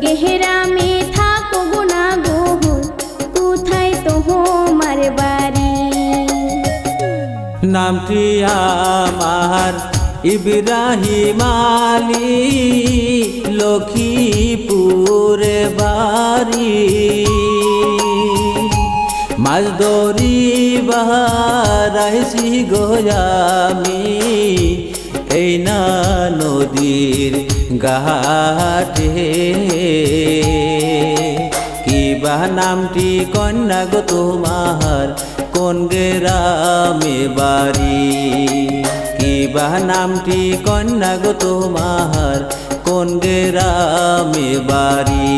গেহেরামে থাকো গোনা গো, কোথায় তোমার বাড়ি? নামটি আমার ইব্রাহিম আলী, লক্ষ্মীপুরে বাড়ি। মাছ ধরিবার আইছি গো আমি, এই না নদীর ঘাটে। কিবা নামটি কন্যা গো তোমার, কোন গ্রামে বাড়ি? কিবা নামটি কন্যা গো তোমার, কোন গ্রামে বাড়ি?